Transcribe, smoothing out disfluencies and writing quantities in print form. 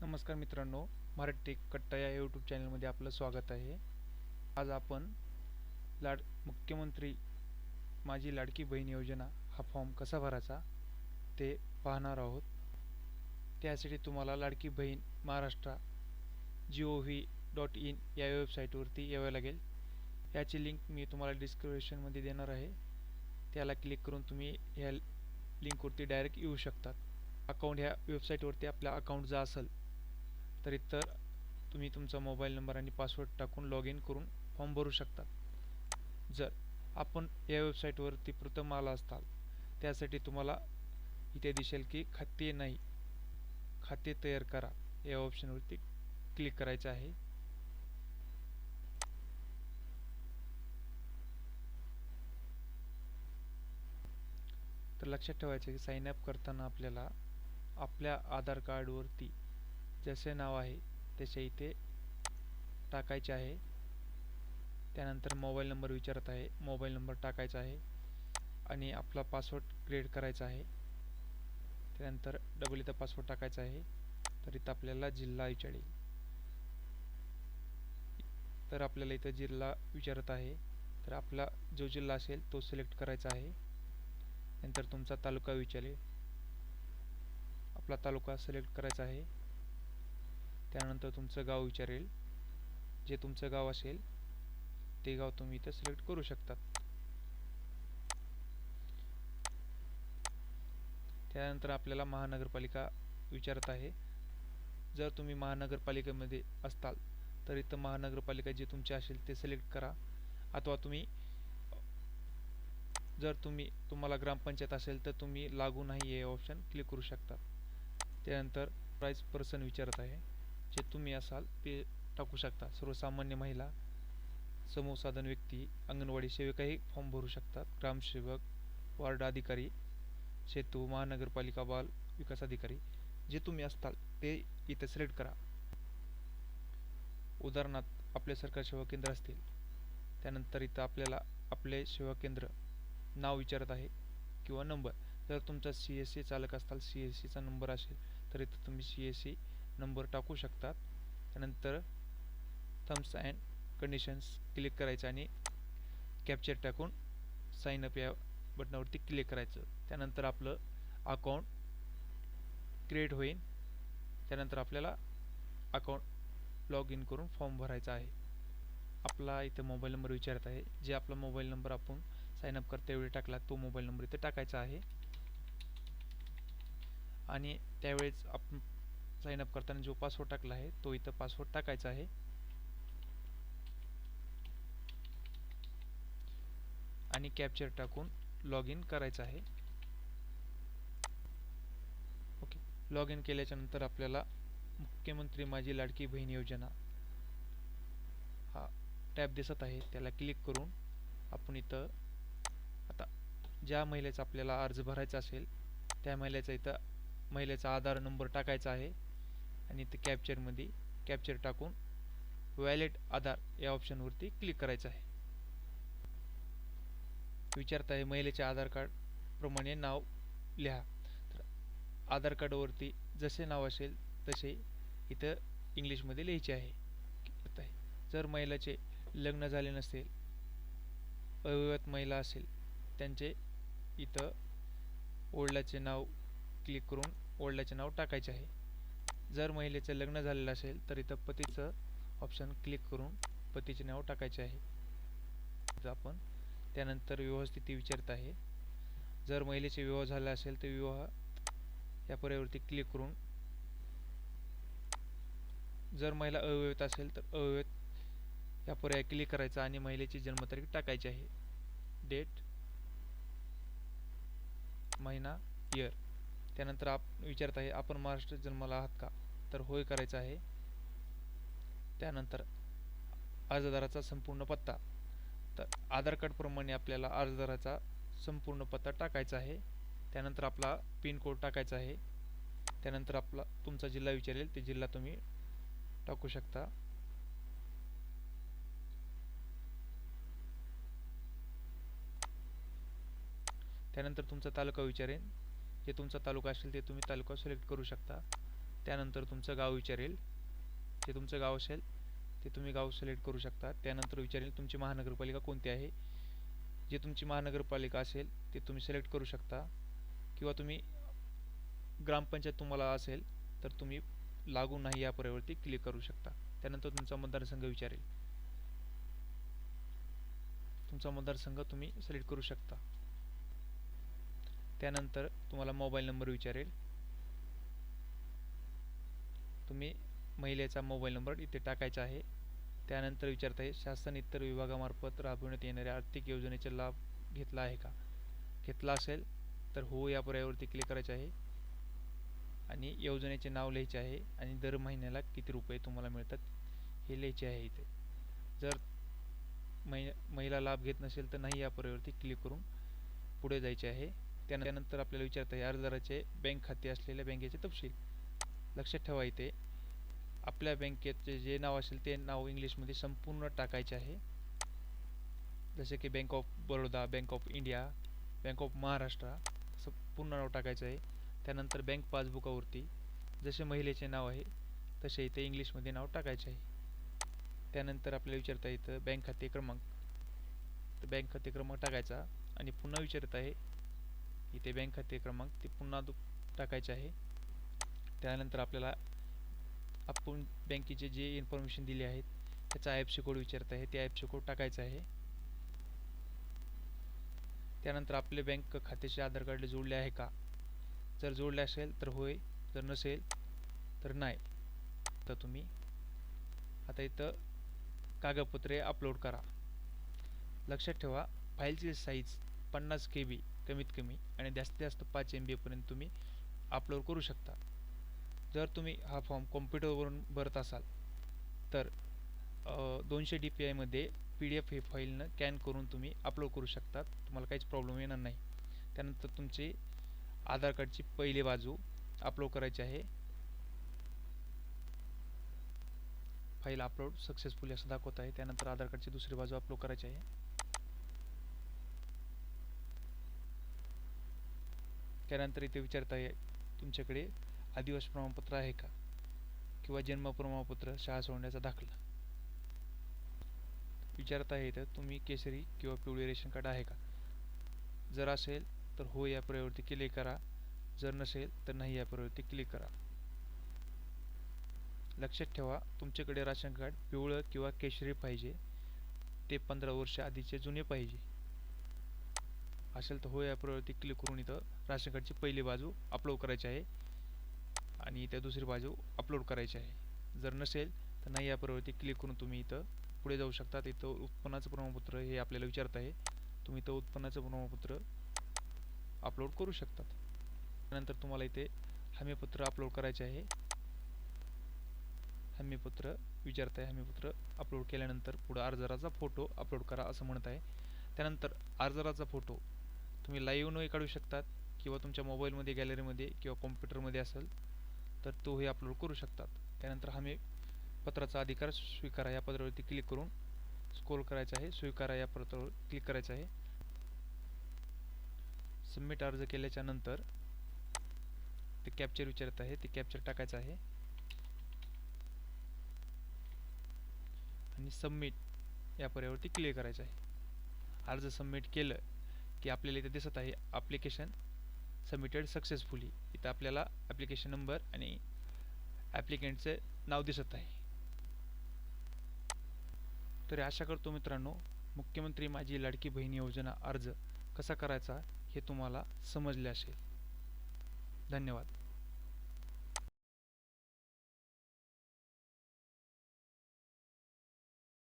नमस्कार मित्रांनो, मराठी टेक कट्टा या यूट्यूब चॅनलमध्ये आपलं स्वागत आहे. आज आपण मुख्यमंत्री माझी लाडकी बहीण योजना हा फॉर्म कसा भरायचा ते पाहणार आहोत. त्यासाठी तुम्हाला लाडकी बहीण महाराष्ट्र gov.in या वेबसाईटवरती यावे लागेल. याची लिंक मी तुम्हाला डिस्क्रिप्शनमध्ये देणार आहे. त्याला क्लिक करून तुम्ही या लिंकवरती डायरेक्ट येऊ शकतात. अकाउंट ह्या वेबसाईटवरती आपला अकाउंट जर असेल तर तुम्ही तुमचा मोबाईल नंबर आणि पासवर्ड टाकून लॉग इन करून फॉर्म भरू शकता. जर आपण या वेबसाईटवरती प्रथम आला असताल त्यासाठी तुम्हाला इथे दिसेल की खाते तयार करा या ऑप्शनवरती क्लिक करायचं आहे. तर लक्षात ठेवायचं की साइन अप करताना आपल्याला आपल्या आधार कार्डवरती जसे नाव आहे तसे इथे टाकायचे आहे. त्यानंतर मोबाईल नंबर विचारत आहे, मोबाईल नंबर टाकायचा आहे आणि आपला पासवर्ड क्रिएट करायचा आहे. त्यानंतर डबल इथं पासवर्ड टाकायचा आहे. तर इथं आपल्याला जिल्हा विचारेल, तर आपल्याला इथं जिल्हा विचारत आहे, तर आपला जो जिल्हा असेल तो सिलेक्ट करायचा आहे. नंतर तुमचा तालुका विचारेल, आपला तालुका सिलेक्ट करायचा आहे. त्यानंतर तुमचं गाव विचारेल, जे तुमचं गाव असेल ते गाव तुम्ही इथं सिलेक्ट करू शकता. त्यानंतर आपल्याला महानगरपालिका विचारत आहे. जर तुम्ही महानगरपालिकेमध्ये असताल तर इथं महानगरपालिका जे तुमची असेल ते सिलेक्ट करा, अथवा जर तुम्हाला ग्रामपंचायत असेल तर तुम्ही लागू नाही हे ऑप्शन क्लिक करू शकता. त्यानंतर प्राइस पर्सन विचारत आहे, जे तुम्ही असाल ते टाकू शकता. सर्वसामान्य महिला, समूह साधन व्यक्ती, अंगणवाडी सेविकाही फॉर्म भरू शकतात. ग्रामसेवक, वार्ड अधिकारी, सेतू, महानगरपालिका बाल विकास अधिकारी, जे तुम्ही असताल ते इथे सिलेक्ट करा. उदाहरणार्थ आपले सरकारी सेवा केंद्र असतील, त्यानंतर इथं आपल्याला आपले सेवा केंद्र नाव विचारत आहे किंवा नंबर. जर तुमचा CSC चालक असताल, CSC चा नंबर असेल तर इथं तुम्ही CSC नंबर टाकू शकतात. त्यानंतर टर्म्स अँड कंडिशन्स क्लिक करायचं आणि कॅप्चर टाकून साइन अप या बटनावरती क्लिक करायचं. त्यानंतर आपलं अकाउंट क्रिएट होईल. त्यानंतर आपल्याला अकाउंट लॉग इन करून फॉर्म भरायचा आहे. आपला इथे मोबाईल नंबर विचारत आहे, जे आपला मोबाईल नंबर आपण साइन अप करता वेळी टाकला तो मोबाईल नंबर इथे टाकायचा आहे. आणि त्यावेळेस आपण साइन अप करताना जो पासवर्ड टाकला आहे तो इथं पासवर्ड टाकायचा आहे. आणि कॅप्चर टाकून लॉग इन करायचं आहे. ओके, लॉग इन केल्याच्या नंतर आपल्याला मुख्यमंत्री माझी लाडकी बहीण योजना हा टॅब दिसत आहे, त्याला क्लिक करून आपण इथं आता ज्या महिलेचा आपल्याला अर्ज भरायचा असेल त्या महिलेचा आधार नंबर टाकायचा आहे. आणि इथे कॅप्चर टाकून व्हॅलिड आधार या ऑप्शनवरती क्लिक करायचं आहे. विचारत आहे महिलेच्या आधार कार्ड प्रमाणे नाव लिहा. तर आधार कार्डवरती जसे नाव असेल तसे इथं इंग्लिशमध्ये लिहायचे आहे. जर महिलेचे लग्न झाले नसेल, अविवाहित महिला असेल, त्यांचे इथं वडिलांचे नाव क्लिक करून वडिलांचे नाव टाकायचे आहे. जर महिलेचं लग्न झालेलं असेल तर इथं पतीचं ऑप्शन क्लिक करून पतीचे नाव टाकायचे आहे. आपण त्यानंतर विवाह स्थिती विचारत आहे. जर महिलेचे विवाह झाला असेल तर विवाह या पर्यायावरती क्लिक करून, जर महिला अविवाहित असेल तर अविवाहित या पर्याय क्लिक करायचा आणि महिलेची जन्मतारीख टाकायची आहे. डेट, महिना, इयर. त्यानंतर विचारत आहे आपण महाराष्ट्रात जन्माला आहात का, तर होय करायचा आहे. त्यानंतर अर्जदाराचा संपूर्ण पत्ता, तर आधार कार्ड प्रमाणे आपल्याला अर्जदाराचा संपूर्ण पत्ता टाकायचा आहे. त्यानंतर आपला पिन कोड टाकायचा आहे. त्यानंतर तुमचा जिल्हा विचारेल, ते जिल्हा तुम्ही टाकू शकता. त्यानंतर तुमचा तालुका विचारेल, जे तुमचा तालुका असेल ते तुम्ही तालुका सिलेक्ट करू शकता. त्यानंतर तुमचं गाव विचारेल, जे तुमचं गाव असेल ते तुम्ही गाव सिलेक्ट करू शकता. त्यानंतर विचारेल तुमची महानगरपालिका कोणती आहे, जे तुमची महानगरपालिका असेल ते तुम्ही सिलेक्ट करू शकता, किंवा तुम्ही ग्रामपंचायत तुम्हाला असेल तर तुम्ही लागू नाही या पर्यायावरती क्लिक करू शकता. त्यानंतर तुमचा मतदारसंघ विचारेल, तुमचा मतदारसंघ तुम्ही सिलेक्ट करू शकता. त्यानंतर तुम्हाला मोबाईल नंबर विचारेल, तुम्ही महिलेचा मोबाईल नंबर इथे टाकायचा आहे. त्यानंतर विचारत आहे शासन इतर विभागामार्फत राबविण्यात येणाऱ्या आर्थिक योजनेचा लाभ घेतला आहे का. घेतला असेल तर हो या पर्यायावरती क्लिक करायचे आहे आणि योजनेचे नाव लिहायचे आहे आणि दर महिन्याला किती रुपये तुम्हाला मिळतात हे लिहायचे आहे इथे. जर महिला लाभ घेत नसेल तर नाही या पर्यायावरती क्लिक करून पुढे जायचे आहे. त्यानंतर आपल्याला विचारत आहे अर्जदाराचे बँक खाते असलेल्या बँकेचे तपशील. लक्षात ठेवा इथे आपल्या बँकेचे जे नाव असेल ते नाव इंग्लिशमध्ये संपूर्ण टाकायचे आहे. जसे की bank of Baroda, bank of India, bank of Maharashtra असं पूर्ण नाव टाकायचं आहे. त्यानंतर बँक पासबुकावरती जसे महिलेचे नाव आहे तसे इथे इंग्लिशमध्ये नाव टाकायचे आहे. त्यानंतर आपल्याला विचारता येतं बँक खाते क्रमांक, तर बँक खाते क्रमांक टाकायचा आणि पुन्हा विचारत आहे इथे बँक खाते क्रमांक ते पुन्हा टाकायचे आहे. त्यानंतर आपल्याला आपण बँकेचे जे इन्फॉर्मेशन दिली आहेत त्याचा IFSC कोड विचारत आहे, ते IFSC कोड टाकायचा आहे. त्यानंतर आपले बँक खात्याचे आधार कार्ड जोडले आहे का, जर जोडले असेल तर होय, जर नसेल तर नाही. तर तुम्ही आता इथं कागदपत्रे अपलोड करा. लक्षात ठेवा फाईलची साईज 50 KB कमीत कमी आणि जास्तीत जास्त 5 MB पर्यंत तुम्ही अपलोड करू शकता. जर तुम्ही हा फॉर्म कॉम्प्युटरवरून भरत असाल तर 200 DPI मध्ये PDF हे फाईलनं कॅन करून तुम्ही अपलोड करू शकता, तुम्हाला काहीच प्रॉब्लेम येणार नाही. त्यानंतर तुमची आधार कार्डची पहिली बाजू अपलोड करायची आहे. फाईल अपलोड सक्सेसफुली असं दाखवत आहे. त्यानंतर आधार कार्डची दुसरी बाजू अपलोड करायची आहे. त्यानंतर इथे विचारत आहे तुमच्याकडे आदिवासी प्रमाणपत्र आहे का, किंवा जन्म प्रमाणपत्र, शाळा सोडण्याचा दाखला. विचारत आहे तर तुम्ही केसरी किंवा पिवळे रेशन कार्ड आहे का. जर असेल तर हो या पर्यायावरती क्लिक करा, जर नसेल तर नाही या पर्यायावरती क्लिक करा. लक्षात ठेवा तुमच्याकडे राशन कार्ड पिवळं किंवा केशरी पाहिजे, ते 15 वर्ष आधीचे जुने पाहिजे असेल तर हो या पर्यायावरती क्लिक करून इथं राशन कार्डची पहिली बाजू अपलोड करायची आहे आणि त्या दुसरी बाजू अपलोड करायची आहे. जर नसेल तर नाही या पर्यायावरती क्लिक करून तुम्ही इथं पुढे जाऊ शकता. इथं उत्पन्नाचं प्रमाणपत्र हे आपल्याला विचारत आहे, तुम्ही इथं उत्पन्नाचं प्रमाणपत्र अपलोड करू शकतात. त्यानंतर तुम्हाला इथे हमीपत्र अपलोड करायचे आहे. हमीपत्र विचारत आहे, हमीपत्र अपलोड केल्यानंतर पुढे अर्जदाराचा फोटो अपलोड करा असं म्हणत आहे. त्यानंतर अर्जदाराचा फोटो तुम्ही लाईव्हनही काढू शकतात किंवा तुमच्या मोबाईलमध्ये गॅलरीमध्ये किंवा कॉम्प्युटरमध्ये असेल तर तोही अपलोड करू शकतात. त्यानंतर हमीपत्राचा अधिकार स्वीकारा या पत्रावरती क्लिक करून स्क्रोल करायचं आहे, स्वीकारा या पत्रावर क्लिक करायचं आहे. सबमिट अर्ज केल्याच्या नंतर ते कॅप्चर विचारत आहे, ते कॅप्चर टाकायचं आहे आणि सबमिट या पर्यायावरती क्लिक करायचं आहे. अर्ज सबमिट केलं की आपल्याला इथे दिसत आहे ॲप्लिकेशन सबमिटेड सक्सेसफुली. इथं आपल्याला ॲप्लिकेशन नंबर आणि ॲप्लिकेंटचे नाव दिसत आहे. तर आशा करतो मित्रांनो मुख्यमंत्री माझी लाडकी बहीण योजना अर्ज कसा करायचा हे तुम्हाला समजले असेल. धन्यवाद.